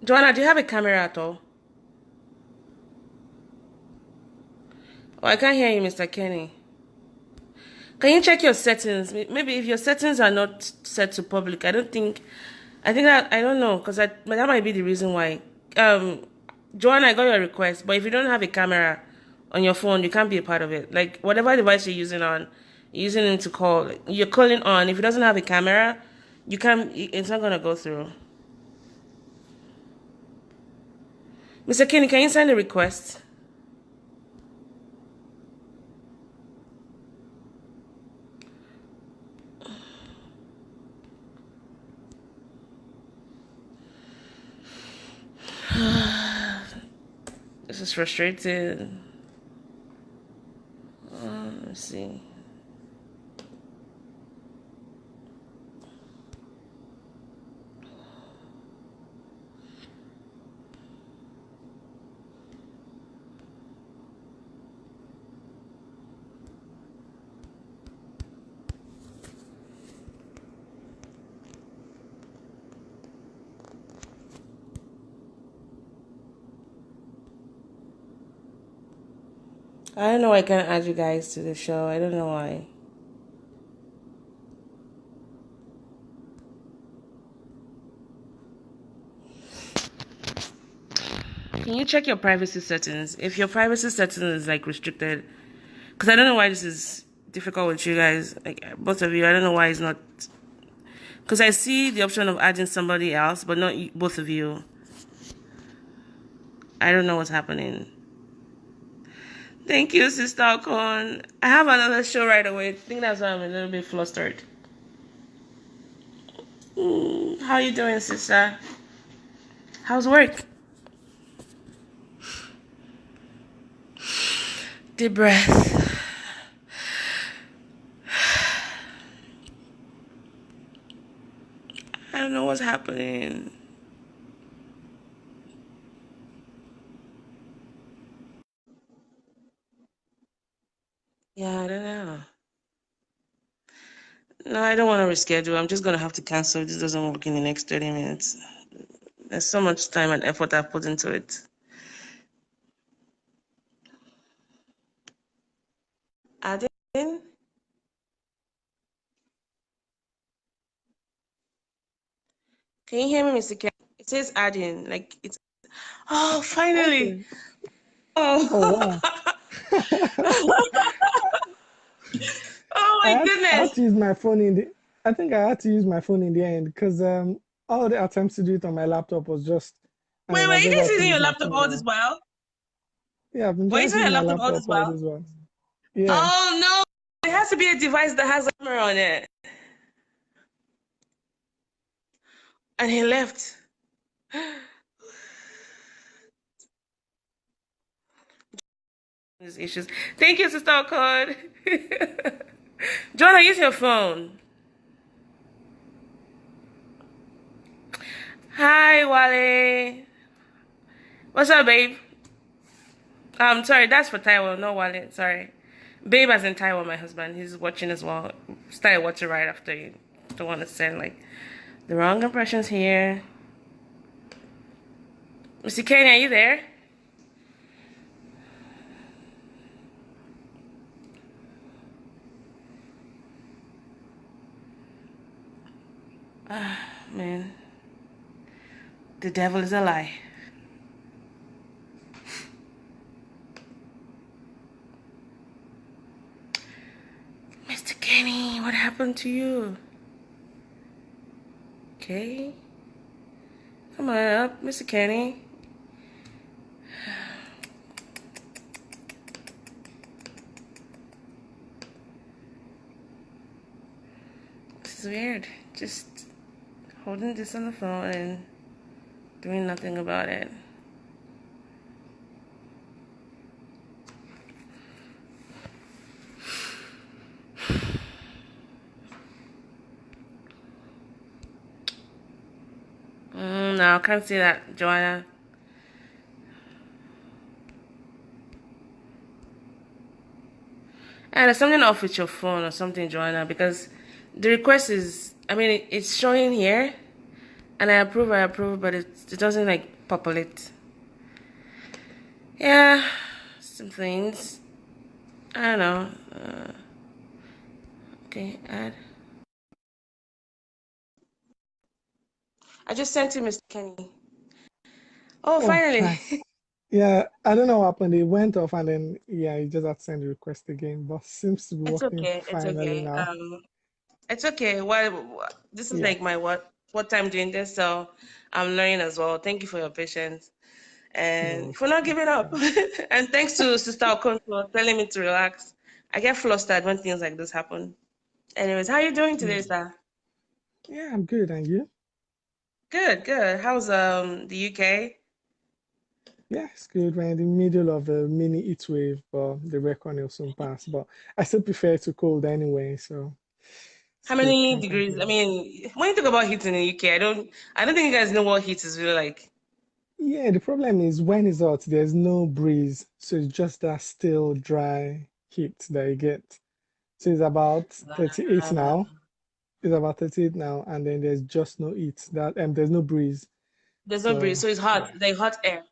Joanna, do you have a camera at all? Oh, I can't hear you, Mr. Kenny. Can you check your settings? Maybe if your settings are not set to public, I think that, I don't know, because that might be the reason why. Joanna, I got your request, but if you don't have a camera on your phone, you can't be a part of it. Like, whatever device you're using it to call, you're calling on. If it doesn't have a camera, it's not going to go through. Mr. Kenny, can you send a request? This is frustrating. Let's see. I don't know why I can't add you guys to the show. I don't know why. Can you check your privacy settings? If your privacy settings is like restricted, because I don't know why this is difficult with you guys, like both of you. I don't know why it's not. Because I see the option of adding somebody else, but not both of you. I don't know what's happening. Thank you, Sister Alcon. I have another show right away. I think that's why I'm a little bit flustered. How you doing, sister? How's work? Deep breath. I don't know what's happening. Yeah, I don't know. No, I don't want to reschedule. I'm just going to have to cancel if this doesn't work in the next 30 minutes. There's so much time and effort I've put into it. Adding? Can you hear me, Mr. Ken? It says adding. Like, it's... Oh, finally. Okay. Oh, wow. Oh, my goodness. I had to use my phone I think I had to use my phone in the end because all the attempts to do it on my laptop was just, Wait, I were you just guys had to using use your my laptop phone all now. this while? Yeah, I've been Were you trying to using use your my laptop all this laptop all while? this while. Yeah. Oh, no. It has to be a device that has a camera on it. And he left. These issues. Thank you, Sister Code. Jonah, use your phone. Hi, Wale. What's up, babe? Sorry, that's for Taiwan, no Wale. Sorry. Babe as in Taiwan, my husband. He's watching as well. Started watching right after you. Don't want to send like the wrong impressions here. Mr. Kenny, are you there? Man. The devil is a lie. Mr. Kenny, what happened to you? Okay. Come on up, Mr. Kenny. This is weird. Just holding this on the phone and doing nothing about it. No, I can't see that, Joanna. And there's something off with your phone or something, Joanna, because the request is, I mean, it's showing here, and I approve, but it doesn't like populate. Yeah, some things. I don't know. Okay, add. I just sent you Mr. Kenny. Oh, Oh, finally. nice. Yeah, I don't know what happened. It went off and then yeah, you just had to send the request again, but seems to be It's working okay. It's finally okay. now. It's okay. This is Yeah, like my what time doing this, so I'm learning as well. Thank you for your patience and no, for not giving up. fine. And thanks to Sister Okon for telling me to relax. I get flustered when things like this happen. Anyways, how are you doing today, Mm. sir? Yeah, I'm good. And you? Good, good. How's the UK? Yeah, it's good. We're in the middle of a mini heat wave, but the reckoning will soon pass. But I still prefer it to cold anyway, so it's How good. many Can't degrees? I complain. mean, when you talk about heat in the UK, I don't think you guys know what heat is really like. Yeah, the problem is when it's hot, there's no breeze, so it's just that still dry heat that you get. So it's about 38 now. It's about 38 now, and then there's just no heat. That there's no breeze. There's no breeze, So so it's hot. yeah, Like hot air.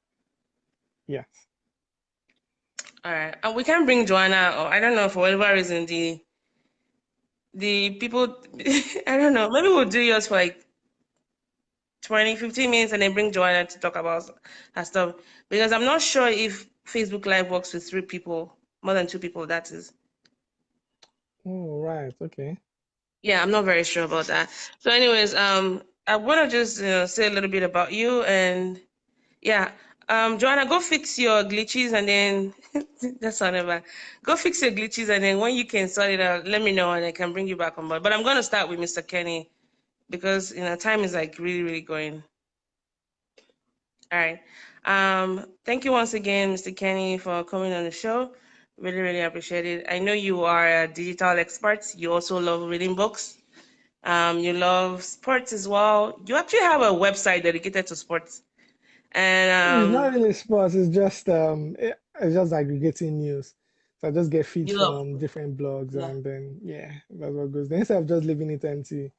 yes. All right, and we can bring Joanna, or I don't know, for whatever reason, the people, I don't know. Maybe we'll do yours for like 20, 15 minutes, and then bring Joanna to talk about her stuff because I'm not sure if Facebook Live works with three people, more than two people. That is, Oh, right. Okay. yeah, I'm not very sure about that. So, anyways, I want to just say a little bit about you and yeah. Joanna, go fix your glitches and then that's whatever. Go fix your glitches and then when you can sort it out, let me know and I can bring you back on board. But I'm gonna start with Mr. Kenny because time is like really, really going. All right. Thank you once again, Mr. Kenny, for coming on the show. Really, really appreciate it. I know you are a digital expert. You also love reading books. You love sports as well. You actually have a website dedicated to sports. And It's not really sports, it's just aggregating news. So I just get feeds you love, from different blogs yeah. and then yeah, that's what goes. Then instead of just leaving it empty,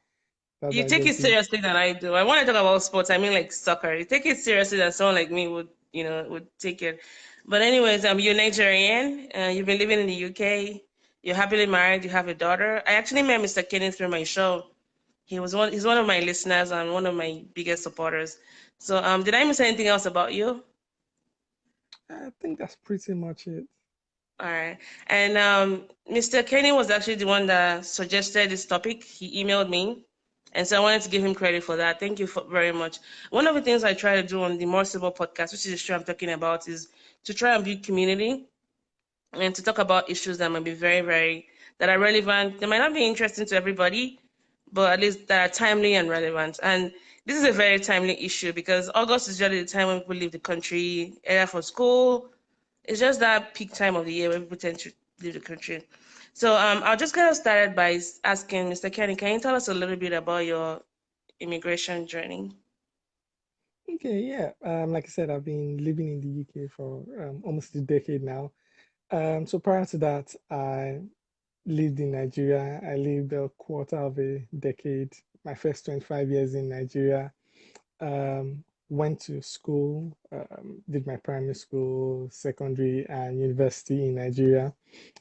that's You what I take it just did. seriously than I do. I want to talk about sports. I mean, like soccer. You take it seriously than someone like me would, would take it. But anyways, you're Nigerian. You've been living in the UK. You're happily married. You have a daughter. I actually met Mr. Kenny through my show. He's one of my listeners and one of my biggest supporters. So, did I miss anything else about you? I think that's pretty much it. All right. And Mr. Kenny was actually the one that suggested this topic. He emailed me. And so I wanted to give him credit for that. Thank you very much. One of the things I try to do on the More Sibyl podcast, which is the show I'm talking about, is to try and build community and to talk about issues that might be that are relevant. They might not be interesting to everybody, but at least that are timely and relevant. And this is a very timely issue because August is usually the time when people leave the country, either for school. It's just that peak time of the year when people tend to leave the country. So I'll just get us started by asking Mr. Kenny, can you tell us a little bit about your immigration journey? Okay, yeah. Like I said, I've been living in the UK for almost a decade now. So prior to that, I lived in Nigeria. I lived a quarter of a decade, my first 25 years in Nigeria. Went to school, did my primary school, secondary, and university in Nigeria.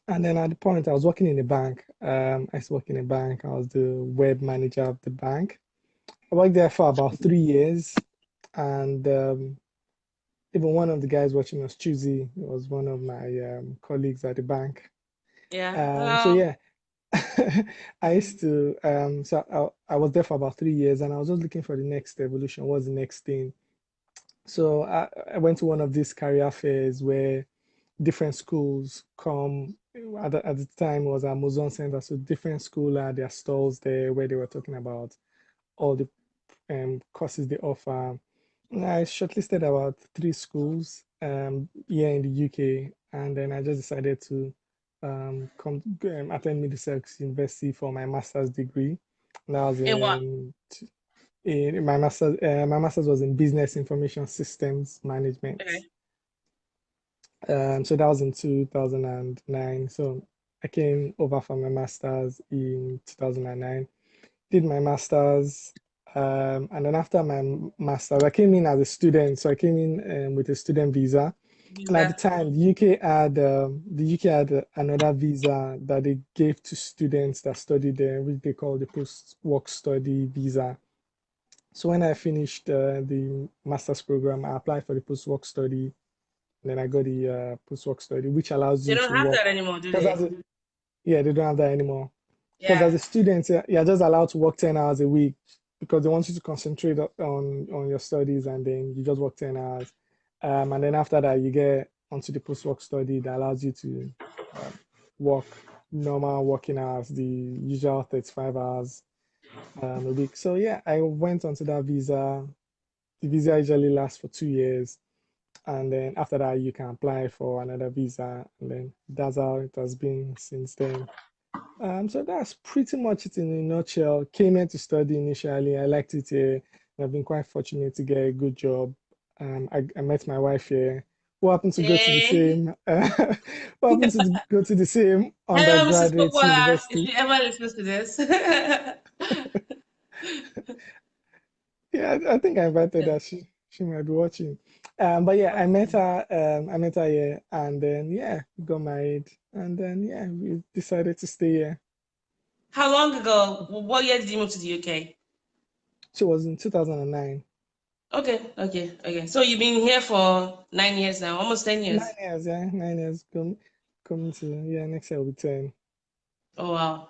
And then at the point, I was working in a bank. I used to work in a bank. I was the web manager of the bank. I worked there for about 3 years, and even one of the guys watching us, Chuzi, was one of my colleagues at the bank. Yeah. So yeah, I used to I was there for about 3 years, and I was just looking for the next evolution. What's the next thing? So I went to one of these career fairs where different schools come. At the time, it was Amazon Center, so different school had their stalls there where they were talking about all the courses they offer. I shortlisted about three schools here in the UK, and then I just decided to come attend Middlesex University for my master's degree. And that was In what? in my master's was in business information systems management. Okay. So that was in 2009. So I came over for my master's in 2009. Did my master's. And then after my master's, I came in as a student. So I came in with a student visa. And at the Visa. time, the UK had another visa that they gave to students that studied there, which they call the post-work study visa. So when I finished the master's program, I applied for the post-work study, and then I got the post-work study, which allows They you don't to have work. that anymore, do Because they? as a, yeah, they don't have that anymore. Because Yeah. as a student, you're just allowed to work 10 hours a week because they want you to concentrate on your studies, and then you just work 10 hours. And then after that, you get onto the post-work study that allows you to um, work normal working hours, the usual 35 hours a week. So yeah, I went onto that visa. The visa usually lasts for 2 years. And then after that, you can apply for another visa. And then that's how it has been since then. So that's pretty much it in a nutshell. Came here to study initially. I liked it here. And I've been quite fortunate to get a good job. I met my wife here, who happened to go to the Hey. same, who happened to go to the same Hello, Mrs. undergraduate Popola. If university. you ever listen to this. Yeah, I think I invited her. She might be watching. But yeah, I met her here, and then yeah, we got married, and then yeah, we decided to stay here. How long ago? What year did you move to the UK? She was in 2009. Okay, okay, okay. So you've been here for 9 years now, almost 10 9 years. years, yeah, 9 years. Coming to yeah, next year will be 10. Oh wow.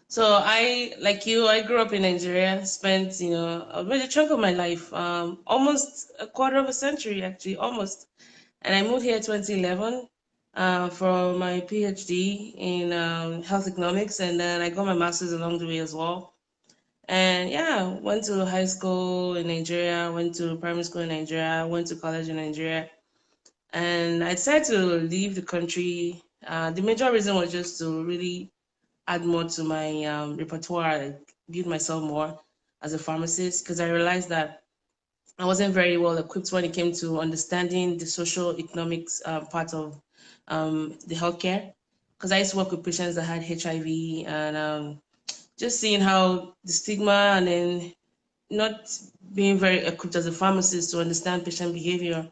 So like you, I grew up in Nigeria, spent, a major chunk of my life, almost a quarter of a century actually, almost. And I moved here 2011, for my PhD in health economics, and then I got my master's along the way as well. And yeah, went to high school in Nigeria, went to primary school in Nigeria, went to college in Nigeria, and I decided to leave the country. The major reason was just to really add more to my repertoire, like build myself more as a pharmacist, because I realized that I wasn't very well equipped when it came to understanding the social economics part of the healthcare. Because I used to work with patients that had HIV, and just seeing how the stigma, and then not being very equipped as a pharmacist to understand patient behavior.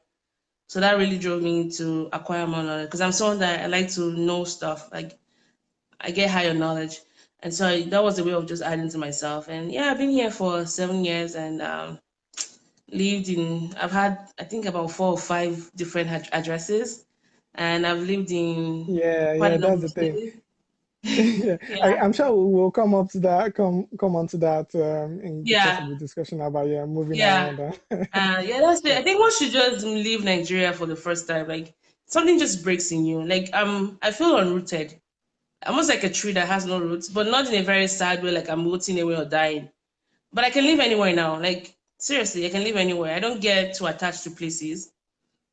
So that really drove me to acquire more knowledge, because I'm someone that I like to know stuff. Like I get higher knowledge. And so that was a way of just adding to myself. And yeah, I've been here for 7 years, and I've had, I think, about 4 or 5 different addresses. And I've lived in Yeah, quite yeah, a number that's of the thing. cities. Yeah, Yeah. I'm sure we'll come up to that, come on to that in the course of Yeah. the discussion about yeah, moving Yeah. around. Yeah, that's it. Yeah. I think once you just leave Nigeria for the first time, like something just breaks in you. Like I feel unrooted, almost like a tree that has no roots, but not in a very sad way, like I'm rooting away or dying. But I can live anywhere now. Like seriously, I can live anywhere. I don't get too attached to places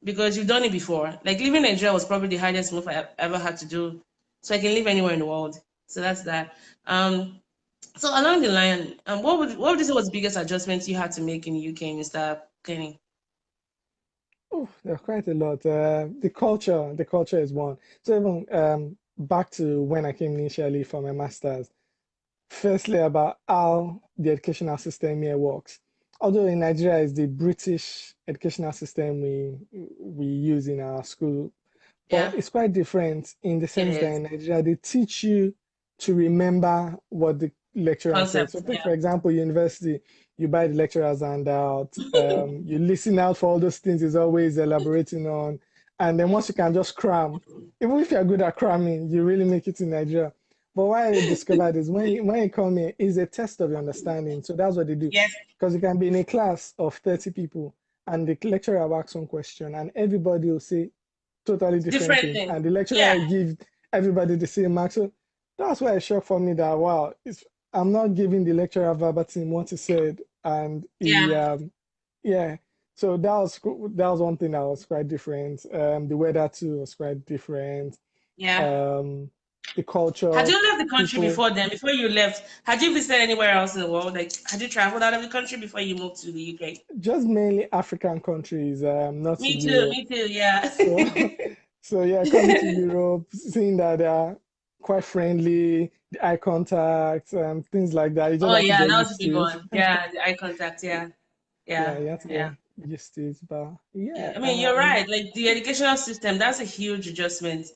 because you've done it before. Like leaving Nigeria was probably the hardest move I ever had to do. So I can live anywhere in the world. So that's that. So along the line, what would you say was the biggest adjustments you had to make in the UK, Mr. Kenny? Oh, there are quite a lot. The culture is one. So even back to when I came initially for my master's. Firstly, about how the educational system here works. Although in Nigeria is the British educational system we use in our school, but Yeah, it's quite different in the it sense that is. in Nigeria they teach you to remember what the lecturer said. So Concepts, take yeah. for example, university, you buy the lecturer's handout, you listen out for all those things he's always elaborating on, and then once you can just cram, even if you're good at cramming, you really make it in Nigeria. But what I discovered is when you come here, it's a test of your understanding. So that's what they do. Yes, Because you can be in a class of 30 people and the lecturer will ask one question and everybody will say totally different different thing. thing. And the lecturer Yeah, will give everybody the same mark. So that's why it shocked for me that wow, I'm not giving the lecturer verbatim what he said. And yeah, yeah. So that was one thing that was quite different. The weather too was quite different. yeah. Um, the Had culture, you left the country people, before then? Before you left, had you visited anywhere else in the world? Like, had you traveled out of the country before you moved to the UK? just mainly African countries, not in Europe. Me too, yeah. So, so yeah, coming to Europe, seeing that there are quite friendly, the eye contact, things like that. You just Oh have to yeah, get that was a used big to it. one. Yeah, the eye contact. Yeah, Yeah, yeah, you have to yeah. get used to it. But Yeah, yeah, I mean, you're right. Like the educational system, that's a huge adjustment.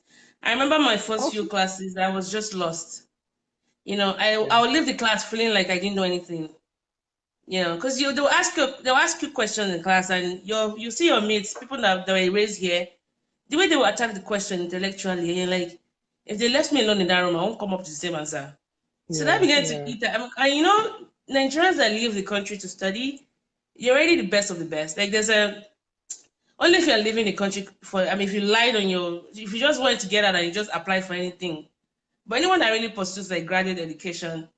I remember my first few also, classes, I was just lost. I yeah, would leave the class feeling like I didn't know anything. Because they'll ask you questions in class, and you see your mates, people that were raised here, the way they will attack the question intellectually, and you're like, if they left me alone in that room, I won't come up with the same answer. So that yeah, began to yeah, eat that. And Nigerians that leave the country to study, you're already the best of the best. Like there's a only if you're leaving the country for, I mean, if you lied on if you just wanted to get out and you just applied for anything. But anyone that really pursues like graduate education,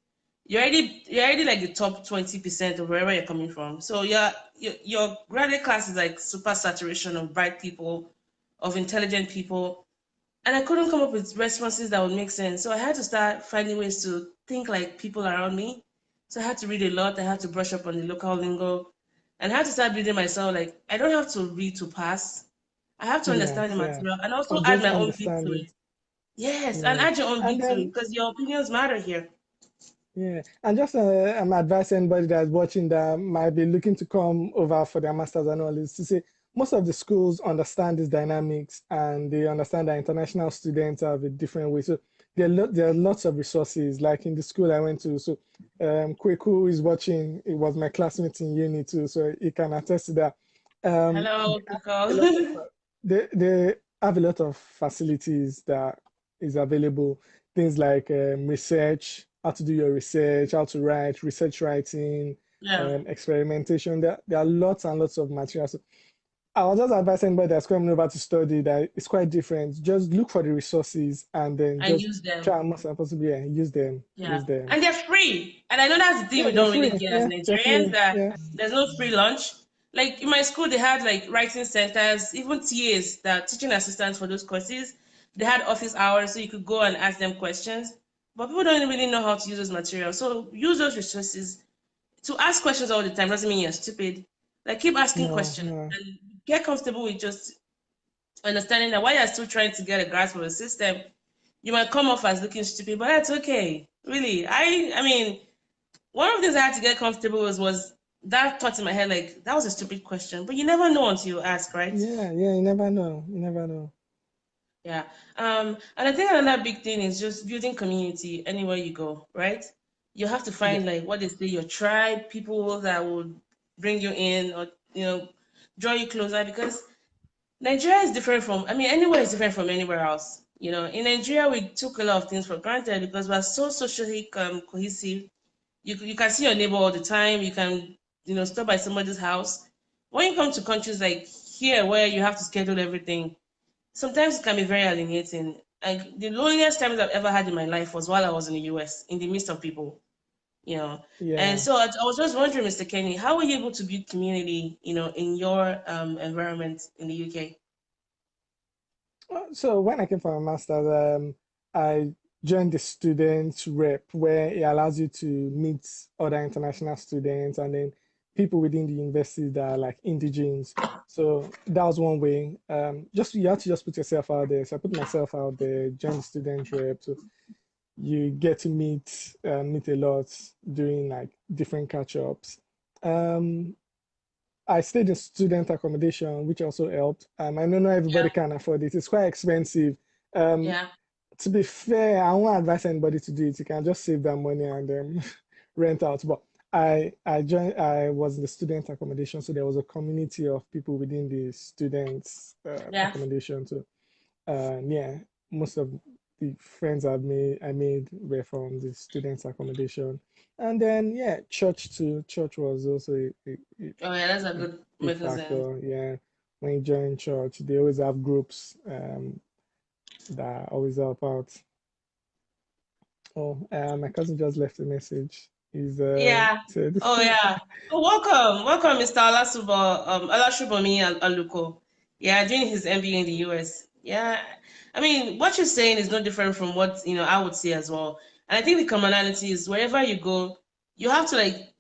you're already like the top 20% of wherever you're coming from. So your graduate class is like super saturation of bright people, of intelligent people. And I couldn't come up with responses that would make sense. So I had to start finding ways to think like people around me. So I had to read a lot. I had to brush up on the local lingo. And I had to start building myself like I don't have to read to pass. I have to yeah, understand the yeah. material and also Or add just my own beat to understanding. it. Yes, and Yeah, add your own and beat to then it because your opinions matter here. yeah, and just I'm advising anybody that's watching that might be looking to come over for their masters and all this to say most of the schools understand these dynamics and they understand that international students have a different way. So there are lots of resources. Like in the school I went to, so Kweku is watching. It was my classmate in uni too, so he can attest to that. Hello, They have a lot of Pico. they have a lot of facilities that is available. Things like research, how to do your research, how to write, research writing, Yeah, experimentation. There are lots and lots of materials. So I was just advising anybody that's coming over to study that it's quite different. Just look for the resources and then and just use them. try as much as possible. Yeah, use them. Yeah, Use them. and they're free. And I know that's the thing Yeah, we they're don't really free. get as Yeah, they're Nigerians, free. that Yeah. there's no free lunch. Like in my school, they had like writing centers, even TAs, that teaching assistants for those courses. They had office hours, so you could go and ask them questions. But people don't really know how to use those materials. So use those resources. To ask questions all the time doesn't mean you're stupid. Like keep asking No, questions no. and get comfortable with just understanding that while you're still trying to get a grasp of the system, you might come off as looking stupid, but that's okay. Really. I mean, one of the things I had to get comfortable with was that thought in my head, like, that was a stupid question, but you never know until you ask, right? Yeah, yeah, you never know. You never know. Yeah. And I think another big thing is just building community anywhere you go, right? You have to Yeah. find like what they say, your tribe, people that would bring you in or draw you closer, because Nigeria is different from, I mean, anywhere is different from anywhere else. In Nigeria, we took a lot of things for granted because we're so socially cohesive. You can see your neighbor all the time. You can, stop by somebody's house. When you come to countries like here, where you have to schedule everything, sometimes it can be very alienating. Like the loneliest times I've ever had in my life was while I was in the US, in the midst of people. You know, and Yeah. so I was just wondering, Mr. Kenny, how were you able to build community, in your environment in the UK? So when I came for my master's, I joined the students rep where it allows you to meet other international students and then people within the university that are like indigenes. So that was one way. Just you have to just put yourself out there. So I put myself out there, joined the student rep. So you get to meet a lot doing like different catch-ups. Um, I stayed in student accommodation, which also helped. I know not everybody Yeah, can afford it. It's quite expensive. Um, yeah, to be fair, I won't advise anybody to do it. You can just save that money and rent out. But I joined. I was in the student accommodation, so there was a community of people within the students yeah. accommodation. So yeah, most of the friends I made were from the students accommodation. And then yeah, church too. Church was also Oh yeah, that's a a good big mechanism. factor. Yeah, when you join church, they always have groups that always help out. Oh, my cousin just left a message. He's Yeah. said, Oh yeah. Oh, welcome, Mr. Olasubomi Aluko. Yeah, doing his MBA in the US. Yeah, I mean, what you're saying is no different from what I would say as well. And I think the commonality is wherever you go, you have to like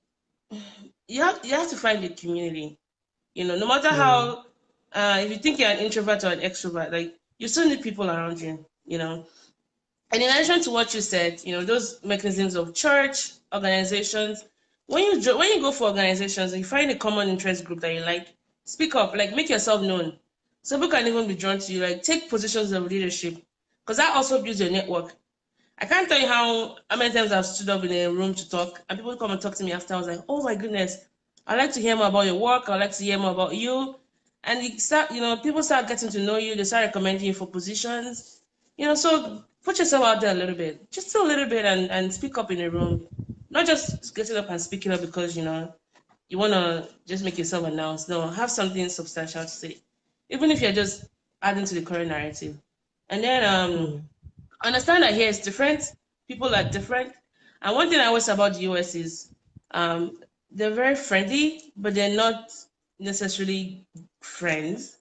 you have to find a community. No matter yeah, how if you think you're an introvert or an extrovert, like you still need people around you. And in addition to what you said, those mechanisms of church, organizations, when you go for organizations and you find a common interest group that you like, speak up, like make yourself known. So people can even be drawn to you, like take positions of leadership, because that also builds your network. I can't tell you how many times I've stood up in a room to talk, and people come and talk to me after. I was like, oh my goodness, I'd like to hear more about your work. I'd like to hear more about you. And people start getting to know you. They start recommending you for positions. So put yourself out there a little bit, just a little bit, and speak up in a room. Not just getting up and speaking up because, you want to just make yourself announced. No, have something substantial to say, even if you're just adding to the current narrative. And then Yeah. understand that here is different. People are different. And one thing I always say about the US is they're very friendly, but they're not necessarily friends.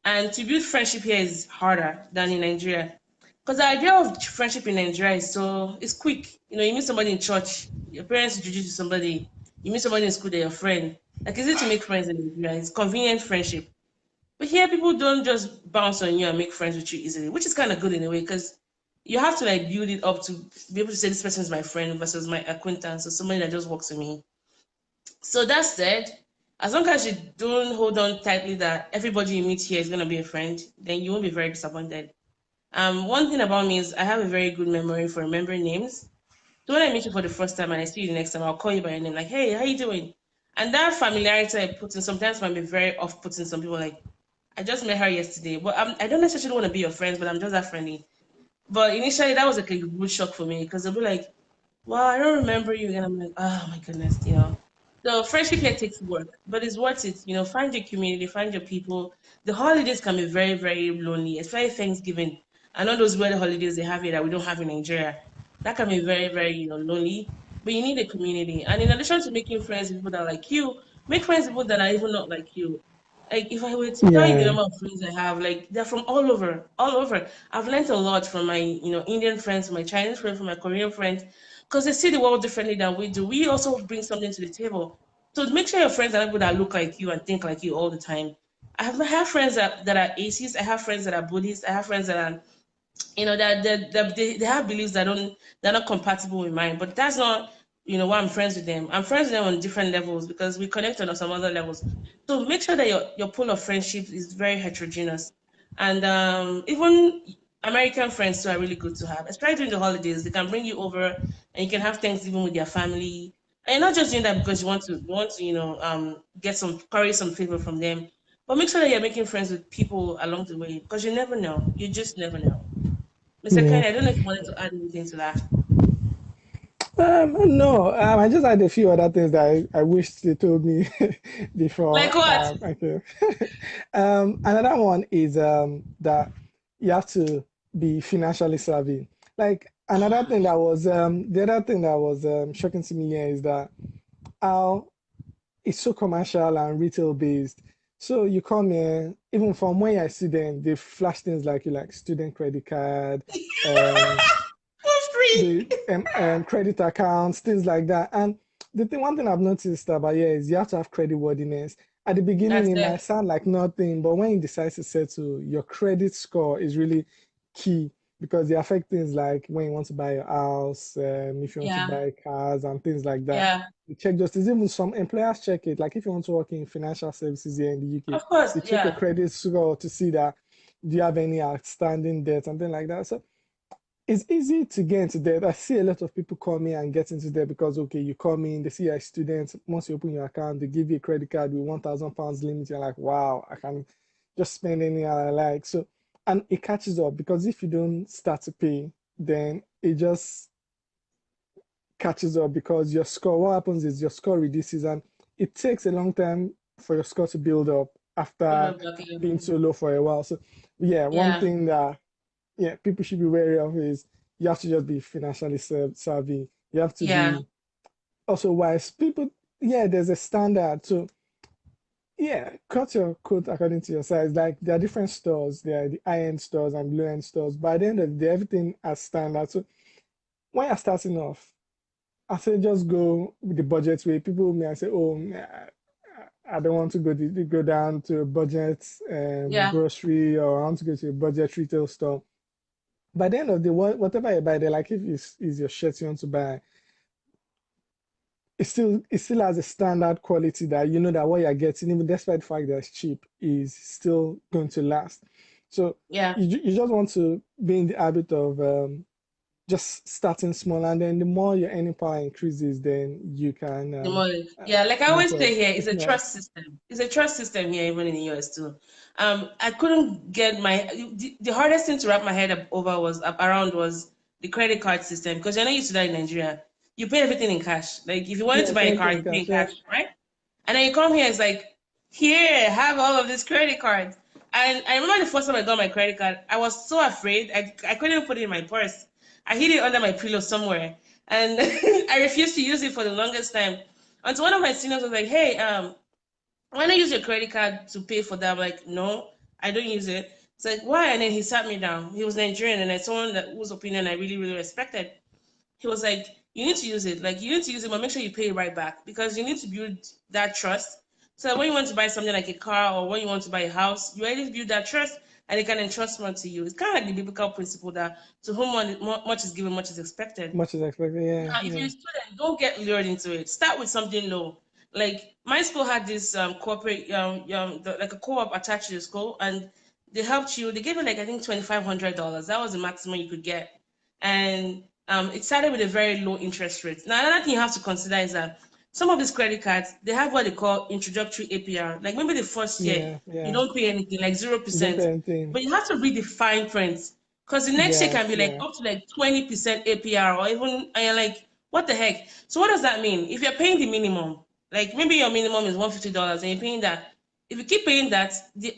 And to build friendship here is harder than in Nigeria. Because the idea of friendship in Nigeria it's quick. You meet somebody in church, your parents introduce you to somebody, you meet somebody in school, they're your friend. Like, is it to make friends in Nigeria? It's convenient friendship. But here, people don't just bounce on you and make friends with you easily, which is kind of good in a way because you have to like build it up to be able to say this person is my friend versus my acquaintance or somebody that just works with me. So that said, as long as you don't hold on tightly that everybody you meet here is gonna be a friend, then you won't be very disappointed. One thing about me is I have a very good memory for remembering names. So when I meet you for the first time and I see you the next time, I'll call you by your name, like, hey, how you doing? And that familiarity I put in sometimes might be very off-putting. Some people like, I just met her yesterday. But I don't necessarily want to be your friends, but I'm just that friendly. But initially, that was like a good shock for me because they'll be like, well, I don't remember you. And I'm like, oh my goodness. So friendship here takes work, but it's worth it. Find your community, find your people. The holidays can be very, very lonely, especially Thanksgiving. I know those weird holidays they have here that we don't have in Nigeria. That can be very, very, lonely. But you need a community. And in addition to making friends with people that are like you, make friends with people that are even not like you. Like if I were to tell you the Yeah. number of friends I have, like they're from all over, all over. I've learned a lot from my, Indian friends, my Chinese friends, from my Korean friends, because they see the world differently than we do. We also bring something to the table. So make sure your friends are people that look like you and think like you all the time. I have friends that are atheists. I have friends that are Buddhists. I have friends that are that they have beliefs they're not compatible with mine, but that's not why I'm friends with them. I'm friends with them on different levels because we connect on some other levels. So make sure that your pool of friendship is very heterogeneous. And even American friends too are really good to have, especially during the holidays. They can bring you over and you can have Thanksgiving with their family. And you're not just doing that because you want to get some curry some favor from them, but make sure that you're making friends with people along the way because you never know. You just never know. Mr. Yeah. Kenny, I don't know if you wanted to add anything to that. No, I just had a few other things that I wish they told me Like before. what? Okay. Another one is that you have to be financially savvy. Like another thing that was the other thing that was shocking to me here is that how it's so commercial and retail based. So you come here, even from when you're a student, they flash things like you like student credit card, um, For free. the credit accounts, things like that. And one thing I've noticed about here is you have to have credit worthiness. At the beginning, That's it might it. sound like nothing, but when you decide to settle, your credit score is really key because they affect things like when you want to buy a house, if you want to Yeah. buy cars and things like that. Yeah. You check justice. Even some employers check it. Like if you want to work in financial services here in the UK, Of course. they check your Yeah. credit score to see that do you have any outstanding debt, something like that. So it's easy to get into debt. I see a lot of people call me and get into debt because, okay, you come in, they see you're a student. Once you open your account, they give you a credit card with £1,000 limit. You're like, wow, I can just spend anything I like. So, and it catches up because if you don't start to pay, then it just catches up because your score, what happens is your score reduces and it takes a long time for your score to build up after being so low for a while. So, yeah, one Yeah. thing that people should be wary of is you have to just be financially savvy. You have to Yeah. be also wise. People, yeah, there's a standard. So, yeah, cut your coat according to your size. Like there are different stores. There are the high-end stores and low-end stores. By the end of the day, everything has standard. So when you're starting off, I say just go with the budget way. People may say, oh, I don't want to go down to a budget Yeah. grocery or I want to go to a budget retail store. by the end of the whatever you buy, they like if it's your shirt you want to buy, it still has a standard quality that you know that what you're getting, even despite the fact that it's cheap, is still going to last. So Yeah. you just want to be in the habit of just starting small, and then the more your earning power increases, then you can The more, uh, yeah, like I move always forward. say here, it's If a not, trust system. It's a trust system here, even in the US too. I couldn't get the hardest thing to wrap my head over was around was the credit card system because you're not used to that in Nigeria. You pay everything in cash. Like if you wanted to yes, buy a car, everything you pay in cash. Yeah, cash, right? And then you come here, it's like, here, have all of these credit cards. And I remember the first time I got my credit card, I was so afraid. I couldn't even put it in my purse. I hid it under my pillow somewhere. And I refused to use it for the longest time. Until one of my seniors was like, hey, why not use your credit card to pay for that? I'm like, no, I don't use it. It's like, why? And then he sat me down. He was Nigerian and I someone that whose opinion I really, really respected. He was like, you need to use it. Like you need to use it, but make sure you pay it right back because you need to build that trust. So that when you want to buy something like a car or when you want to buy a house, you already build that trust and they can entrust more to you. It's kind of like the biblical principle that to whom much is given, much is expected. much is expected. Yeah, Now, if you're yeah, a student, don't get lured into it. Start with something low. Like my school had this corporate like a co-op attached to the school, and they helped you. They gave you like I think $2,500. That was the maximum you could get, and it started with a very low interest rate. Now another thing you have to consider is that some of these credit cards they have what they call introductory APR. Like maybe the first year yeah, you yeah. don't pay anything, like zero You don't percent, pay anything. but you have to read the fine print because the next year can Yes, be like yeah, up to like 20% APR or even, and you're like, what the heck? So what does that mean? If you're paying the minimum, like maybe your minimum is $150 and you're paying that, if you keep paying that, the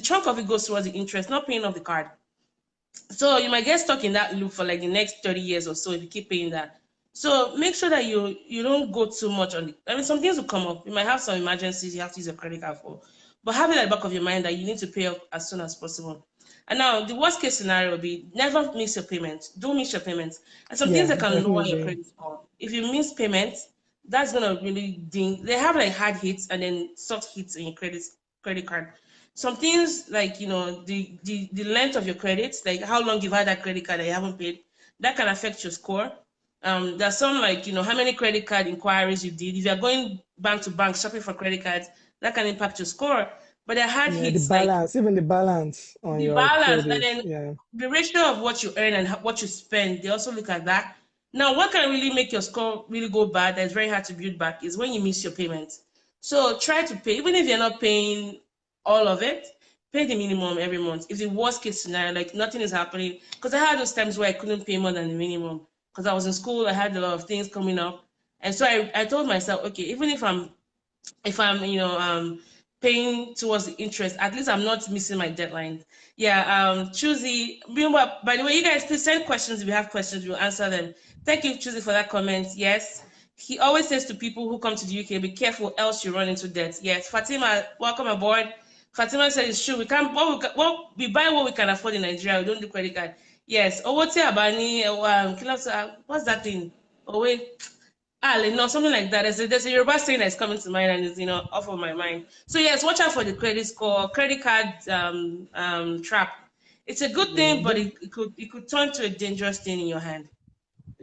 chunk of it goes towards the interest, not paying off the card. So you might get stuck in that loop for like the next 30 years or so if you keep paying that. So make sure that you don't go too much on it. I mean, some things will come up. You might have some emergencies you have to use a credit card for. But have it at the back of your mind that you need to pay up as soon as possible. And now the worst case scenario would be never miss your payment. Don't miss your payments. And some things yeah, that can lower your definitely. credit score. If you miss payments, that's gonna really ding. They have like hard hits and then soft hits in your credit card. Some things like the length of your credits, like how long you've had that credit card that you haven't paid, that can affect your score. There's some like how many credit card inquiries you did. If you're going bank to bank shopping for credit cards, that can impact your score. But there are hard Yeah, the hits like balance, even the balance on the your balance and credit. then Yeah, the ratio of what you earn and what you spend. They also look at that. Now, what can really make your score really go bad that's very hard to build back is when you miss your payments. So try to pay, even if you're not paying all of it, pay the minimum every month. If the worst case scenario, like nothing is happening, because I had those times where I couldn't pay more than the minimum because I was in school, I had a lot of things coming up. And so I told myself, okay, even if I'm paying towards the interest, at least I'm not missing my deadline. Yeah, Chuzi, remember, by the way, you guys please send questions if you have questions, we'll answer them. Thank you, Chuzi, for that comment. Yes. He always says to people who come to the UK, be careful, else you run into debt. Yes, Fatima, welcome aboard. Fatima said it's true. We can't we buy what we can afford in Nigeria. We don't do credit card. Yes. Owote Abani, what's that thing? Oh wait. Ali, no, something like that. There's a Yoruba saying that's coming to mind and is off of my mind. So yes, watch out for the credit score, credit card trap. It's a good yeah, thing, but it could turn to a dangerous thing in your hand.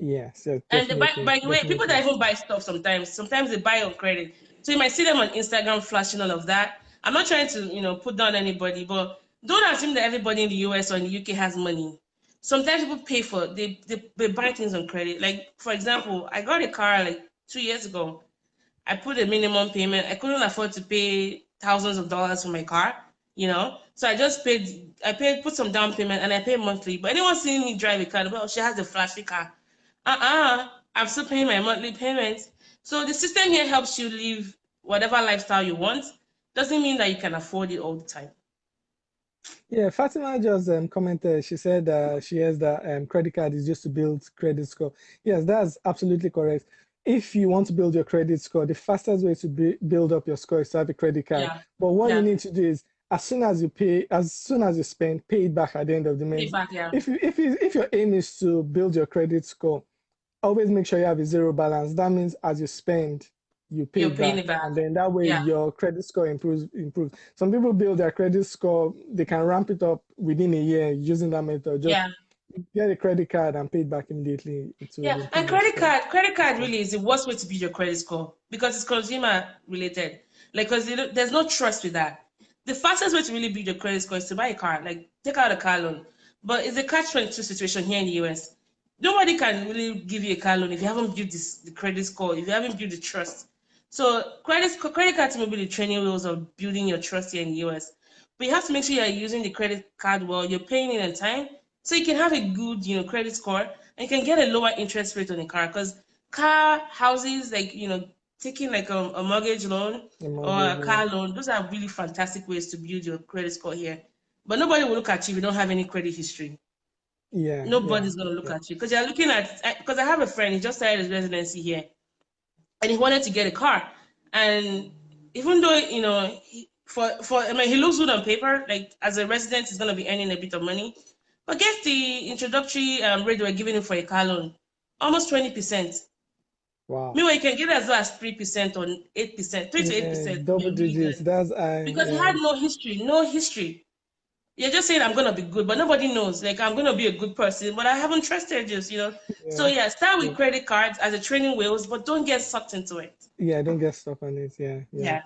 yes, yes, And definitely, by the way, people definitely. that even buy stuff sometimes they buy on credit. So you might see them on Instagram flashing all of that. I'm not trying to, put down anybody, but don't assume that everybody in the US or in the UK has money. Sometimes people pay for they buy things on credit. Like for example, I got a car like 2 years ago. I put a minimum payment. I couldn't afford to pay thousands of dollars for my car. So put some down payment and I pay monthly. But anyone seeing me drive a car, well, she has a flashy car. I'm still paying my monthly payments. So the system here helps you live whatever lifestyle you want. Doesn't mean that you can afford it all the time. Yeah, Fatima just commented. She said she has that credit card is just to build credit score. Yes, that's absolutely correct. If you want to build your credit score, the fastest way to build up your score is to have a credit card. Yeah. But what you Yeah. need to do is, as soon as you pay, as soon as you spend, pay it back at the end of the Pay month. back, yeah. If your aim is to build your credit score, always make sure you have a zero balance. That means as you spend, you pay You're it paying back, it back. and then that way Yeah. your credit score improves. Some people build their credit score, they can ramp it up within a year using that method. Just Yeah. get a credit card and pay it back immediately, it will Yeah, and improve your score. credit card Yeah. really is the worst way to build your credit score because it's consumer related. Like, because there's no trust with that. The fastest way to really build your credit score is to buy a car, like take out a car loan. But it's a catch-22 situation here in the US. Nobody can really give you a car loan if you haven't built the credit score, if you haven't built the trust. So credit cards may be the training wheels of building your trust here in the US. But you have to make sure you're using the credit card well, you're paying it on time, so you can have a good, credit score and you can get a lower interest rate on a car. Because car, houses, like, taking like a mortgage loan The or mortgage, a yeah. car loan, those are really fantastic ways to build your credit score here. But nobody will look at you if you don't have any credit history. Yeah, yeah, Nobody's gonna look yeah. at you because you're looking at. Because I have a friend, he just started his residency here, and he wanted to get a car, and even though I mean, he looks good on paper, like as a resident, he's gonna be earning a bit of money, but guess the introductory rate they were giving him for a car loan, almost 20%. Wow. Meanwhile, you can get as low as 3% or 8%, 3 to 8 Yeah, percent. double You're really digits. good That's I because he yeah, had no history, no history. You're just saying I'm gonna be good, but nobody knows. Like I'm gonna be a good person, but I haven't trusted you. So yeah, yeah, start with yeah. credit cards as a training wheels, but don't get sucked into it. Yeah, don't get stuck on it. Yeah, yeah. Yeah.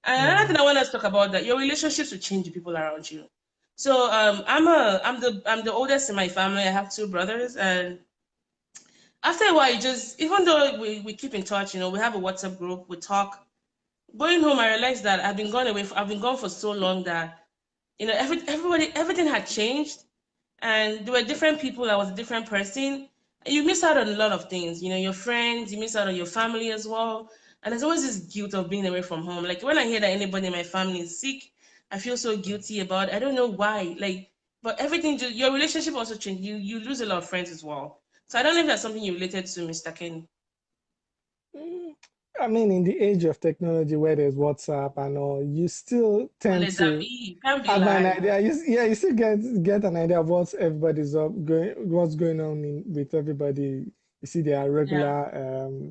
And another thing Mm. I want us to talk about that your relationships will change the people around you. So I'm the oldest in my family. I have two brothers, and after a while, you just even though we keep in touch, we have a WhatsApp group, we talk. Going home, I realized that I've been gone for so long that everything had changed, and there were different people. I was a different person. And you miss out on a lot of things. Your friends. You miss out on your family as well. And there's always this guilt of being away from home. Like when I hear that anybody in my family is sick, I feel so guilty about it. I don't know why. Like, but everything. Your relationship also changed. You lose a lot of friends as well. So I don't know if that's something you related to, Mr. Kenny. Mm. I mean, in the age of technology where there's WhatsApp and all, you still Well, tend let that to be. Can't be have an lie. idea. Yeah, you still get an idea of what's going on with everybody. You see their Yeah. regular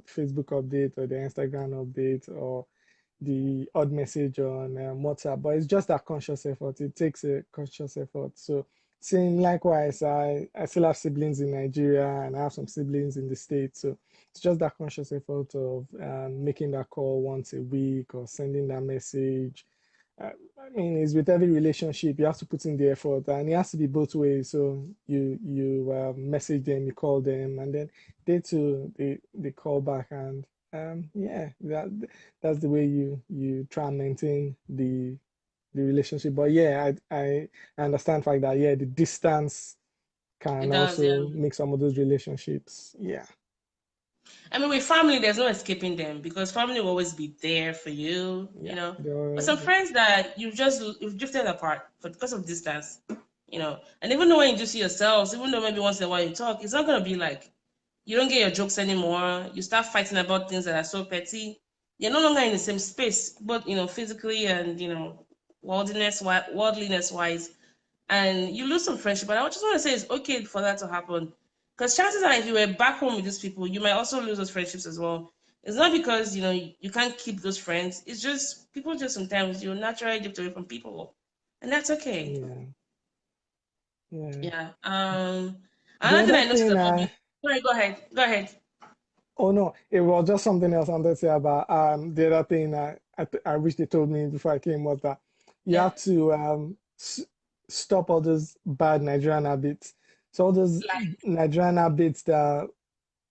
Facebook update or their Instagram update or the odd message on WhatsApp, but it's just that conscious effort. It takes a conscious effort. So, same likewise, I still have siblings in Nigeria and I have some siblings in the States. So, it's just that conscious effort of making that call once a week or sending that message. Uh, I mean, it's with every relationship, you have to put in the effort and it has to be both ways. So, you message them, you call them, and then they too, they call back and yeah, that's the way you try and maintain the relationship. But yeah, I understand the fact that yeah, the distance It can does. Yeah. also make some of those relationships. Yeah, I mean, with family, there's no escaping them because family will always be there for you, yeah. But some friends that you've drifted apart because of distance. And even though when you just see yourselves, even though maybe once in a while you talk, it's not gonna be like you don't get your jokes anymore. You start fighting about things that are so petty. You're no longer in the same space, but physically and worldliness wise, and you lose some friendship. But I just want to say it's okay for that to happen. Because chances are, if you were back home with these people, you might also lose those friendships as well. It's not because you can't keep those friends. It's just people just sometimes you naturally drift away from people, and that's okay. yeah, yeah. Yeah. The Another thing other I noticed thing about I me. Sorry, go ahead. Go ahead. oh no, it was just something else I wanted to say about the other thing I wish they told me before I came was that you Yeah. have to stop all those bad Nigerian habits. So all those Like. Nigerian habits that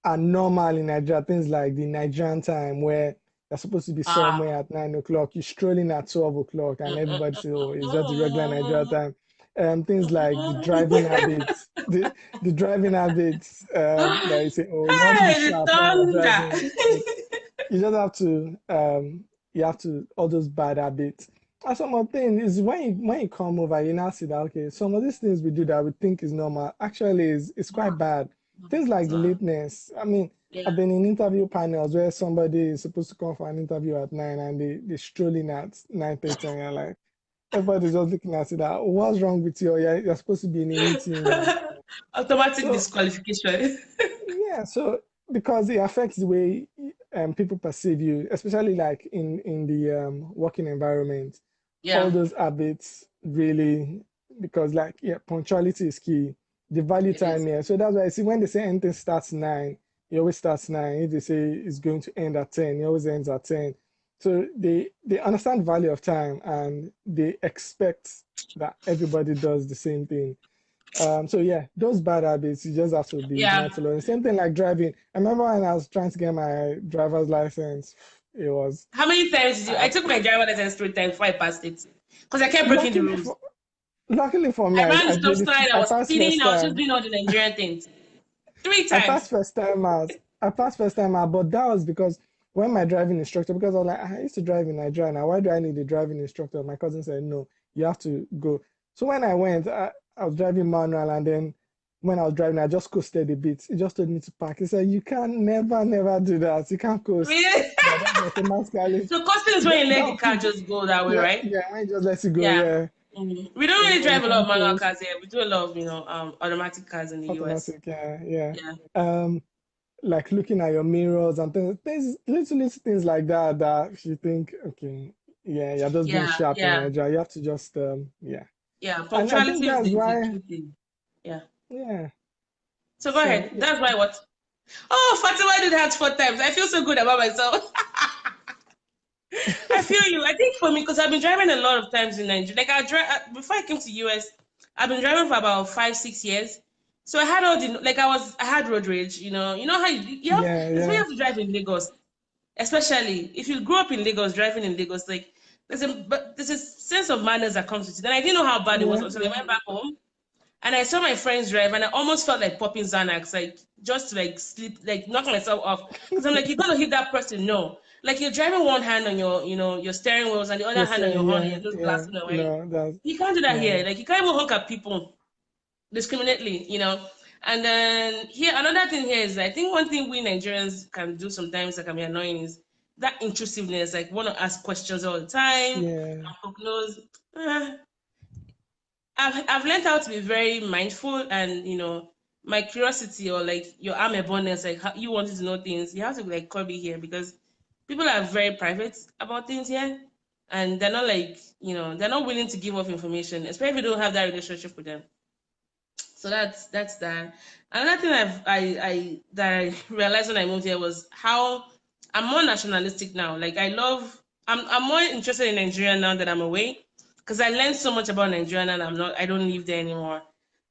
are normal in Nigeria, things like the Nigerian time where you're supposed to be Ah. somewhere at 9 o'clock, you're strolling at 12 o'clock, and everybody says, oh, it's just the regular Nigeria Mm-mm. time. Things like the driving Mm-mm. habits, the driving habits that you say, oh, you want to be Hey, the sharp when you're driving. thunder. You just have to all those bad habits. And some of the thing is when you come over, you now see that okay, some of these things we do that we think is normal actually is quite bad. Things like the So, lateness. I mean, yeah. I've been in interview panels where somebody is supposed to come for an interview at 9 and they strolling at 9:30 and you're like, everybody's just looking at it that what's wrong with you? Or you're supposed to be in a meeting and Automatic so disqualification. yeah, so because it affects the way people perceive you, especially like in the working environment, all Yeah. those habits really because like yeah, punctuality is key. the value It time is. here. So that's why I see when they say anything starts 9, it always starts 9. If they say it's going to end at 10, it always ends at 10. So they understand value of time and they expect that everybody does the same thing. So yeah, those bad habits, you just have to be Yeah. mindful of. Same thing like driving. I remember when I was trying to get my driver's license, it was How many times did you? I uh, took my driver license 3 times before I passed it because I kept breaking the luckily rules. for luckily for me, I ran I the stop did it. sign. I I was passed speeding. first I was just time. doing all the Nigerian things. Three I times. passed first time out. I passed first time out, but that was because when my driving instructor, because I was like, I used to drive in Nigeria now. Why do I need a driving instructor? My cousin said, no, you have to go. So when I went, I was driving manual, and then when I was driving, I just coasted a bit. He just told me to park. He said, you can never do that. You can't coast. Really? That that's automatically. So costing is when you let the car That, just go that way, yeah, right? yeah. When he just lets you go, Yeah. yeah. We don't really Yeah, you drive a lot of can't manual coast. cars here. We do a lot of, automatic cars in the US. Automatic, yeah, yeah. Yeah. Um, like looking at your mirrors and little things like that that you think, okay, yeah, you're just being Yeah. sharp in Yeah. Nigeria. You have to just, yeah. Yeah. And I think Punctuality is that's the why, key thing. Yeah. yeah. So go So, ahead. yeah, That's why what? Oh, Fatima did that 4 times. I feel so good about myself. I feel you. I think for me, because I've been driving a lot of times in Nigeria. Like I drive before I came to US, I've been driving for about 5, 6 years. So I had all the like I had road rage. You know how you have. yeah, It's when you yeah, have to drive in Lagos, especially if you grew up in Lagos, driving in Lagos. Like there's a sense of manners that comes with it. And I didn't know how bad it was yeah. until I went back home and I saw my friends drive, and I almost felt like popping Xanax, like just to like sleep, like knock myself off. Because I'm like, you're gonna hit that person, no. Like you're driving one hand on your steering wheels and the other Just hand on your saying, horn, and you're yeah, just yeah. blasting away. No, that's, You can't do that no, here. no. Like you can't even honk at people discriminately. And then here, another thing here is I think one thing we Nigerians can do sometimes that can be annoying is that intrusiveness, like want to ask questions all the time, Yeah, and poke nose. Eh, I've learned how to be very mindful and my curiosity or like your ameboness, like how you wanted to know things, you have to like curb it here because people are very private about things here and they're not like they're not willing to give up information, especially if you don't have that relationship with them. So that's that. Another thing that I realized when I moved here was how I'm more nationalistic now. Like I'm more interested in Nigeria now that I'm away because I learned so much about Nigeria and I don't live there anymore.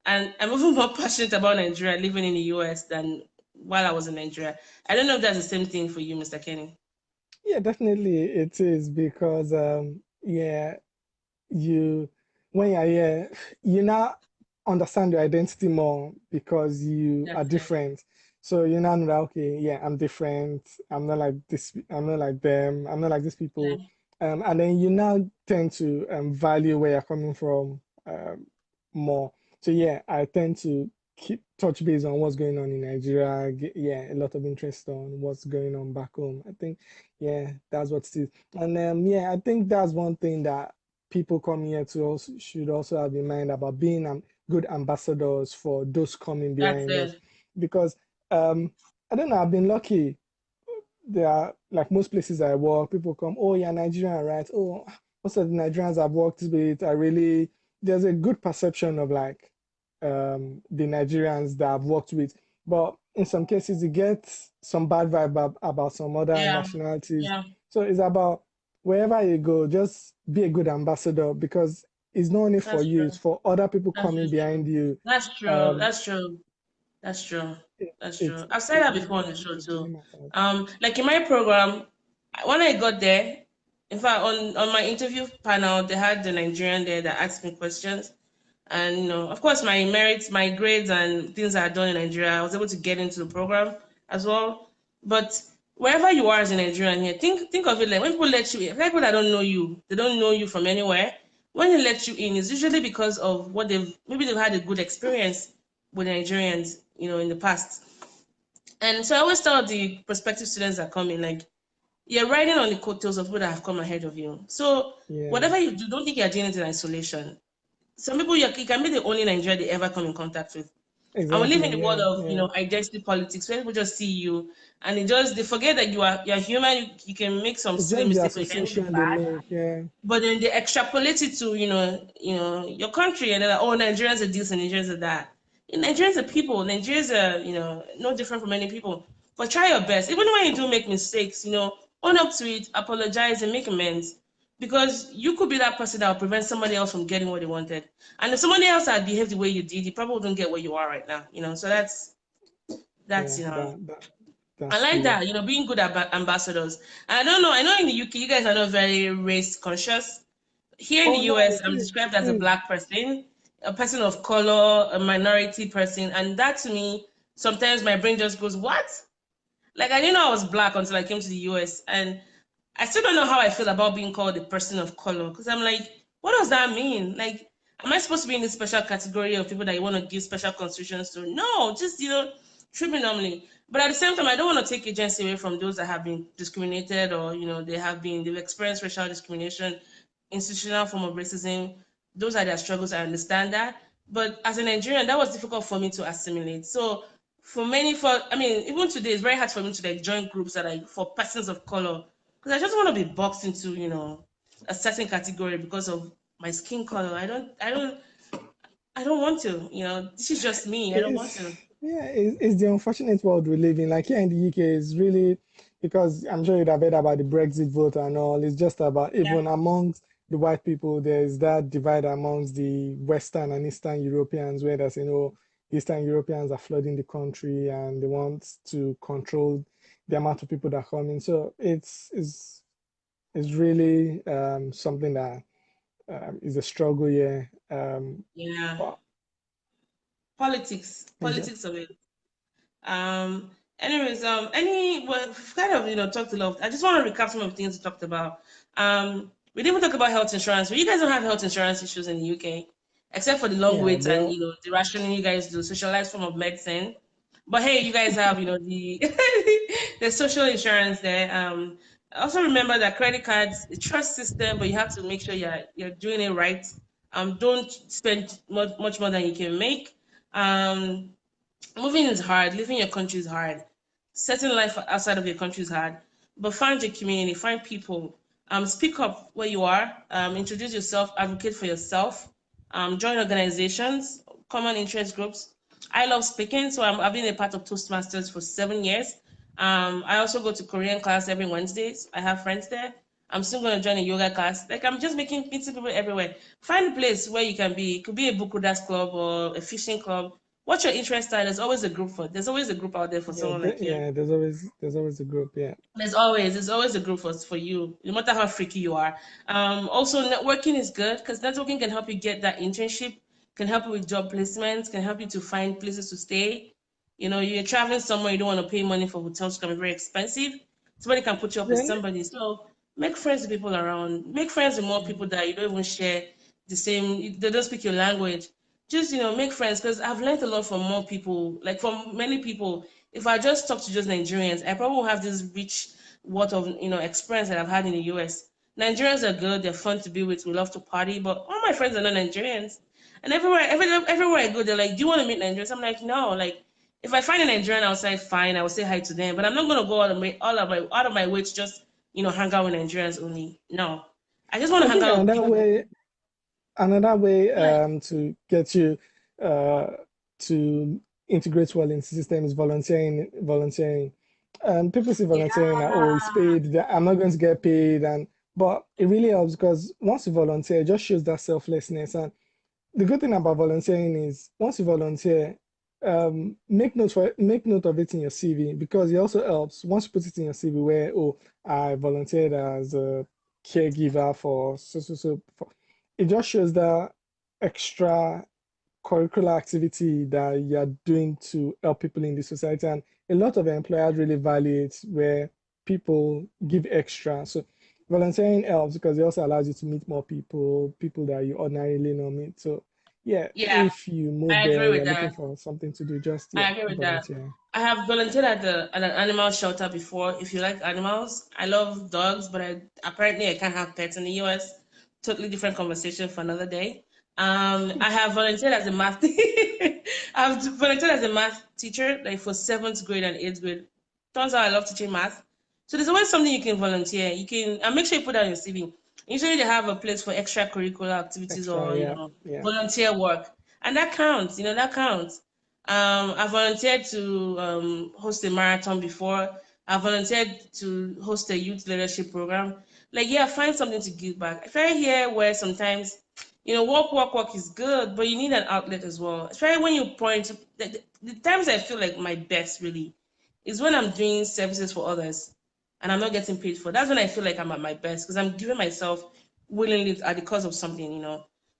And I'm even more passionate about Nigeria living in the US than while I was in Nigeria. I don't know if that's the same thing for you, Mr. Kenny. yeah, definitely it is because, yeah, you when you're here, you now understand your identity more because you are Definitely. different. So you now know that, okay, yeah, I'm different. I'm not like this. I'm not like them. I'm not like these Yeah, people. And then you now tend to value where you're coming from more. So yeah, I tend to keep touch base on what's going on in Nigeria. Yeah, a lot of interest on what's going on back home. I think, yeah, that's what it is. And yeah, I think that's one thing that people coming here to also should also have in mind about being good ambassadors for those coming that's behind us. it. Because um, I don't know, I've been lucky. There are like most places I work, people come, oh, you're Nigerian, right? Oh, most of the Nigerians I've worked with are really, there's a good perception of like the Nigerians that I've worked with. But in some cases, you get some bad vibe about some other Yeah, nationalities. yeah, So it's about wherever you go, just be a good ambassador because it's not only for that's you, true. it's for other people That's coming just true. behind you. That's true. Um, That's true. That's true. it, That's it, true. I've said it, that it, before on the show it really too. matters. Like in my program, when I got there, in fact, on my interview panel, they had the Nigerian there that asked me questions, and of course, my merits, my grades, and things I had done in Nigeria, I was able to get into the program as well. But wherever you are as a Nigerian here, think of it like when people let you in, like people that don't know you, they don't know you from anywhere. When they let you in, it's usually because of what they've had a good experience with Nigerians, in the past. And so I always tell the prospective students that come in, like, you're riding on the coattails of people that have come ahead of you. So Yeah, whatever you do, don't think you're doing it in isolation. Some people, you can be the only Nigerian they ever come in contact with. And we live in exactly. the world Yeah, of, yeah. identity politics, where people just see you and they forget that you're human. You can make some It's silly just the mistakes or you can even be association they bad. make. Yeah, But then they extrapolate it to, your country and they're like, oh, Nigerians are this and Nigerians are that. Nigerians are people. Nigerians are, no different from many people. But try your best. Even when you do make mistakes, own up to it, apologize, and make amends. Because you could be that person that will prevent somebody else from getting what they wanted. And if somebody else had behaved the way you did, you probably wouldn't get where you are right now. So that's Yeah, I that's like true. that, being good ambassadors. And I don't know, I know in the UK, you guys are not very race conscious. Here in the Oh no, US, I'm described as a please. black person, a person of color, a minority person. And that to me, sometimes my brain just goes, what? Like, I didn't know I was black until I came to the US. And I still don't know how I feel about being called a person of color. Because I'm like, what does that mean? Like, am I supposed to be in this special category of people that you want to give special considerations to? No, just, treat me normally. But at the same time, I don't want to take agency away from those that have been discriminated or, they've experienced racial discrimination, institutional form of racism. Those are their struggles. I understand that. But as a Nigerian, that was difficult for me to assimilate. So I mean, even today, it's very hard for me to like join groups that are for persons of color because I just want to be boxed into, a certain category because of my skin color. I don't want to, this is just me. I don't want It's to. yeah, it's the unfortunate world we live in. Like here in the UK, it's really because I'm sure you'd have heard about the Brexit vote and all. It's just about Yeah. even amongst the white people, there's that divide amongst the Western and Eastern Europeans, where there's Eastern Europeans are flooding the country and they want to control the amount of people that come in. So it's really something that is a struggle here. Yeah. But Politics. yeah, Politics of it. Um, anyways, well, we've kind of, talked a lot. I just want to recap some of the things we talked about. We didn't even talk about health insurance, but you guys don't have health insurance issues in the UK, except for the long yeah, waits and, there. the rationing you guys do, socialized form of medicine. But hey, you guys have, the the social insurance there. Also remember that credit cards, a trust system, but you have to make sure you're doing it right. Don't spend much more than you can make. Um, Moving is hard. Living your country is hard. Setting life outside of your country is hard. But find your community, find people. Speak up where you are. Introduce yourself. Advocate for yourself. Join organizations, common interest groups. I love speaking, so I've been a part of Toastmasters for 7 years. I also go to Korean class every Wednesdays. I have friends there. I'm still going to join a yoga class. Like I'm just meeting people everywhere. Find a place where you can be. It could be a book readers club or a fishing club. What's your interest are? There's always a group out there for Yeah, someone like you. there's always a group. Yeah, There's always a group for you, no matter how freaky you are. Also networking is good because networking can help you get that internship, can help you with job placements, can help you to find places to stay. You're traveling somewhere, you don't want to pay money for hotels, can be very expensive. Somebody can put you up with yeah, somebody. So make friends with people around. Make friends with more people that you don't even share the same. They don't speak your language. Just make friends because I've learned a lot from more people, like from many people. If I just talk to just Nigerians, I probably won't have this rich worth of experience that I've had in the US. Nigerians are good, they're fun to be with, we love to party, but all my friends are not Nigerians. And everywhere I go, they're like, "Do you want to meet Nigerians?" I'm like, "No." Like, if I find a Nigerian outside, fine, I will say hi to them. But I'm not gonna go out of my way to just hang out with Nigerians only. No, I just want to I hang think out with people. another way Like, to get you uh to integrate well in the system is volunteering. People see volunteering that, oh, it's paid, that I'm not going to get paid, and but it really helps because once you volunteer, it just shows that selflessness. And the good thing about volunteering is once you volunteer, make note of it in your CV because it also helps once you put it in your CV where, oh, I volunteered as a caregiver for so. It just shows that extra curricular activity that you're doing to help people in the society. And a lot of employers really value it where people give extra. So volunteering helps because it also allows you to meet more people that you ordinarily not meet. So yeah, yeah, if you move I agree there, with you're looking that. for something to do, just yeah, I agree with that. volunteer. I have volunteered at an animal shelter before. If you like animals, I love dogs, but apparently I can't have pets in the US. Totally different conversation for another day. I have volunteered as a math. I've volunteered as a math teacher, like for seventh grade and eighth grade. Turns out I love teaching math. So there's always something you can volunteer. You can, and make sure you put that in your CV. Usually they have a place for extracurricular activities Extra, or yeah, yeah. volunteer work, and that counts. That counts. I volunteered to host a marathon before. I volunteered to host a youth leadership program. Like, yeah, find something to give back. If I hear where sometimes, work is good, but you need an outlet as well. Especially when you point the times I feel like my best really is when I'm doing services for others and I'm not getting paid for. That's when I feel like I'm at my best because I'm giving myself willingly at the cause of something.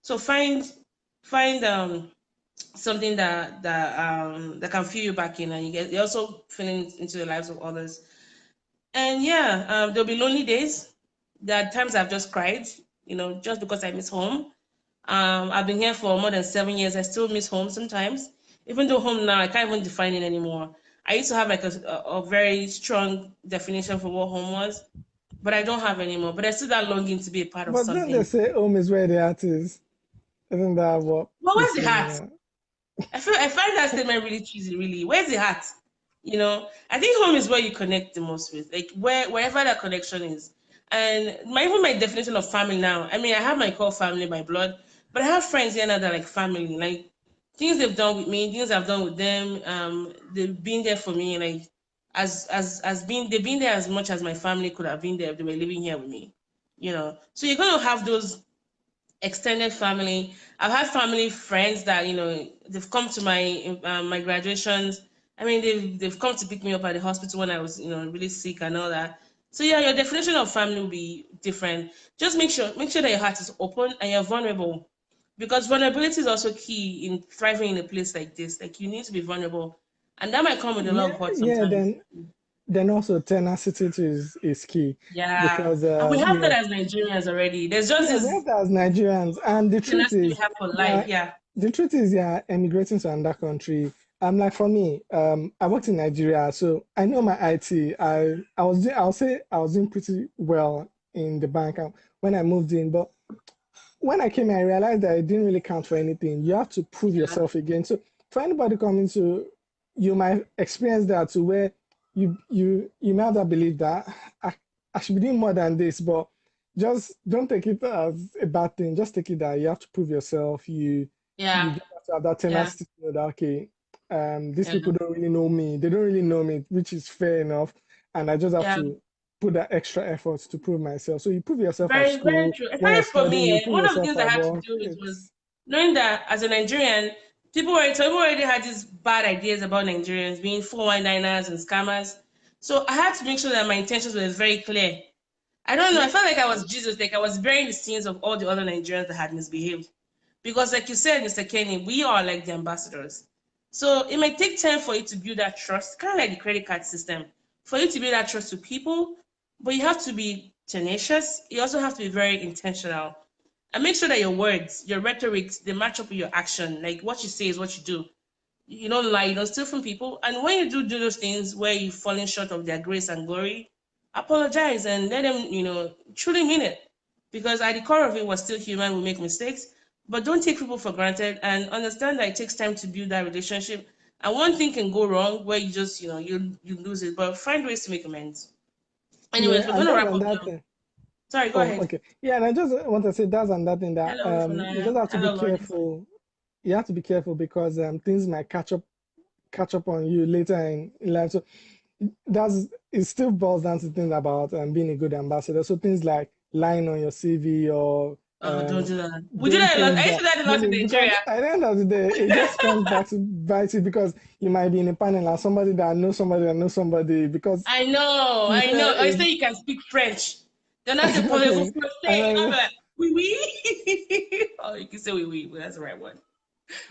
So find something that can fill you back in, and you're also feeling into the lives of others. And yeah, there'll be lonely days. There are times I've just cried, just because I miss home. I've been here for more than 7 years. I still miss home sometimes, even though home now I can't even define it anymore. I used to have like a very strong definition for what home was, but I don't have anymore. But I still that longing to be a part of But then they something. say home is where the heart is. Isn't that what But where's the people heart? mean? I find that statement really cheesy. Really, where's the heart? I think home is where you connect the most with, like wherever that connection is. And my definition of family now. I mean, I have my core family by blood, but I have friends here now that are like family. Like things they've done with me, things I've done with them. They've been there for me. Like as being they've been there as much as my family could have been there if they were living here with me. So you're gonna have those extended family. I've had family friends that they've come to my graduations. I mean, they've come to pick me up at the hospital when I was really sick and all that. So yeah, your definition of family will be different. Just make sure that your heart is open and you're vulnerable, because vulnerability is also key in thriving in a place like this. Like you need to be vulnerable, and that might come with a lot Yeah, of hurt yeah. sometimes. Then also tenacity too is key Yeah, because and we have that as Nigerians already. There's just yeah, we this have that as Nigerians, and the truth tenacity we is have for life. yeah, Yeah, emigrating to another country. Like for me, I worked in Nigeria, so I know my IT. I'll say I was doing pretty well in the bank when I moved in, but when I came here, I realized that it didn't really count for anything. You have to prove yeah, yourself again. So for anybody coming to, you might experience that to where you may have that belief that I should be doing more than this, but just don't take it as a bad thing. Just take it that you have to prove yourself. You yeah. just have to have that Yeah, tenacity to know that okay, these yeah, people don't really know me. They don't really know me, which is fair enough. And I just have yeah. to put that extra effort to prove myself. So you prove yourself at Very, very school, true. when you're Especially for studying, me, you prove one of the yourself things I at had to work. deal with was It's knowing that as a Nigerian, people already had these bad ideas about Nigerians being 419ers and scammers. So I had to make sure that my intentions were very clear. I don't know. I yeah, felt like I was Jesus, like I was bearing the sins of all the other Nigerians that had misbehaved. Because, like you said, Mr. Kenny, we are like the ambassadors. So it might take time for you to build that trust, kind of like the credit card system, for you to build that trust with people. But you have to be tenacious. You also have to be very intentional. And make sure that your words, your rhetoric, they match up with your action. Like what you say is what you do. You don't lie, you don't steal from people. And when you do those things where you've fallen short of their grace and glory, apologize and let them, truly mean it. Because at the core of it, we're still human, we make mistakes. But don't take people for granted and understand that it takes time to build that relationship. And one thing can go wrong where you just, you lose it. But find ways to make amends. Anyways, yeah, we're and gonna that's wrap on up that now. thing. Sorry, go Oh, ahead. okay. Yeah, and I just want to say that's on that thing that Hello, you Funaya. just have to be Hello, Lawrence. careful. You have to be careful because things might catch up on you later in life. So that's it still boils down to things about being a good ambassador. So things like lying on your CV or Oh, don't do that. We do doing that a lot. things I used to that do that a lot in because Nigeria. at the end of the day, it just comes back to bite you because you might be in a panel and somebody that knows somebody because I yeah, know. I say you can speak French. Then I say parlez-vous exactly. français? And I'll be then, like, oui, oui. Oh, you can say oui, oui. Well, that's the right one.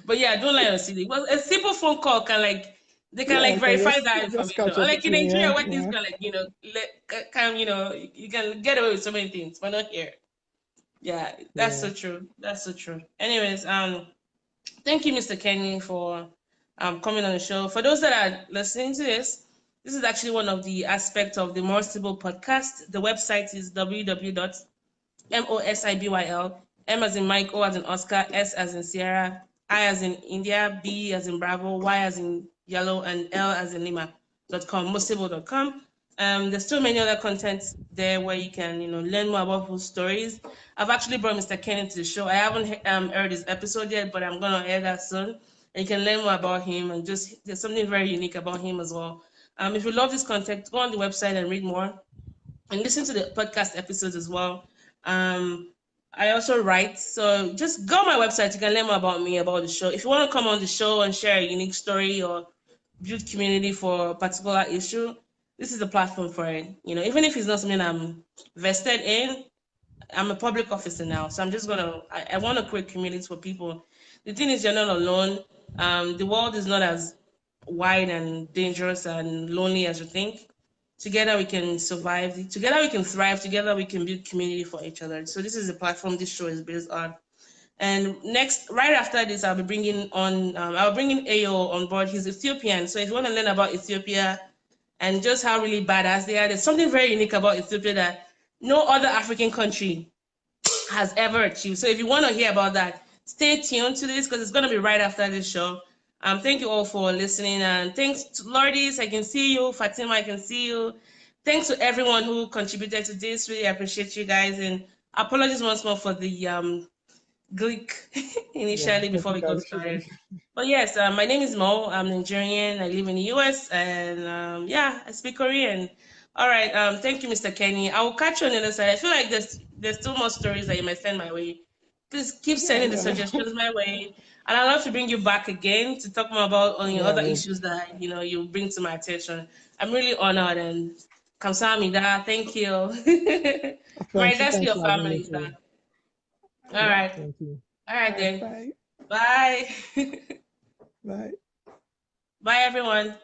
But yeah, don't lie on CD. Well, a simple phone call they can yeah, like I can verify that just information. catch Or up like with in you. Nigeria, Yeah, where things yeah, can like, you can get away with so many things, but not here. Yeah, that's yeah. so true. That's so true. Anyways, thank you, Mr. Kenny, for coming on the show. For those that are listening to this is actually one of the aspects of the More Sibyl podcast. The website is www.mosibyl, M as in Mike, O as in Oscar, S as in Sierra, I as in India, B as in Bravo, Y as in Yellow, and L as in Lima.com, mosibyl.com. There's so many other contents there where you can, learn more about people's stories. I've actually brought Mr. Kenny to the show. I haven't heard his episode yet, but I'm gonna hear that soon. and you can learn more about him. And just there's something very unique about him as well. If you love this content, go on the website and read more and listen to the podcast episodes as well. Um, I also write, so just go on my website. You can learn more about me, about the show. If you want to come on the show and share a unique story or build community for a particular issue, this is the platform for it. Even if it's not something I'm vested in, I'm a public officer now, so I'm just gonna. I want to create communities for people. The thing is, you're not alone. The world is not as wide and dangerous and lonely as you think. Together we can survive. Together we can thrive. Together we can build community for each other. So this is the platform this show is based on. And next, right after this, I'll be bringing on. I'll bring in AO on board. He's Ethiopian. So if you want to learn about Ethiopia and just how really badass they are, there's something very unique about Ethiopia that no other African country has ever achieved. So if you want to hear about that, stay tuned to this because it's going to be right after this show. Thank you all for listening, and thanks to Lourdes, I can see you. Fatima, I can see you. Thanks to everyone who contributed to this. Really appreciate you guys, and apologies once more for the Greek Yeah, initially before we technical got issues. started. But yes, my name is Mo. I'm Nigerian. I live in the US, and yeah, I speak Korean. All right. Thank you, Mr. Kenny. I will catch you on the other side. I feel like there's still more stories that you might send my way. Please keep Yeah, sending the yeah, suggestions my way, and I'd love to bring you back again to talk more about on your yeah. other Well, issues that you bring to my attention. I'm really honored and kamsahamnida. Thank you. My thanks, regards to thanks your for having me family, sir. too. All Yeah, right. thank you. All right All right, then. bye, Bye. bye. Bye, everyone.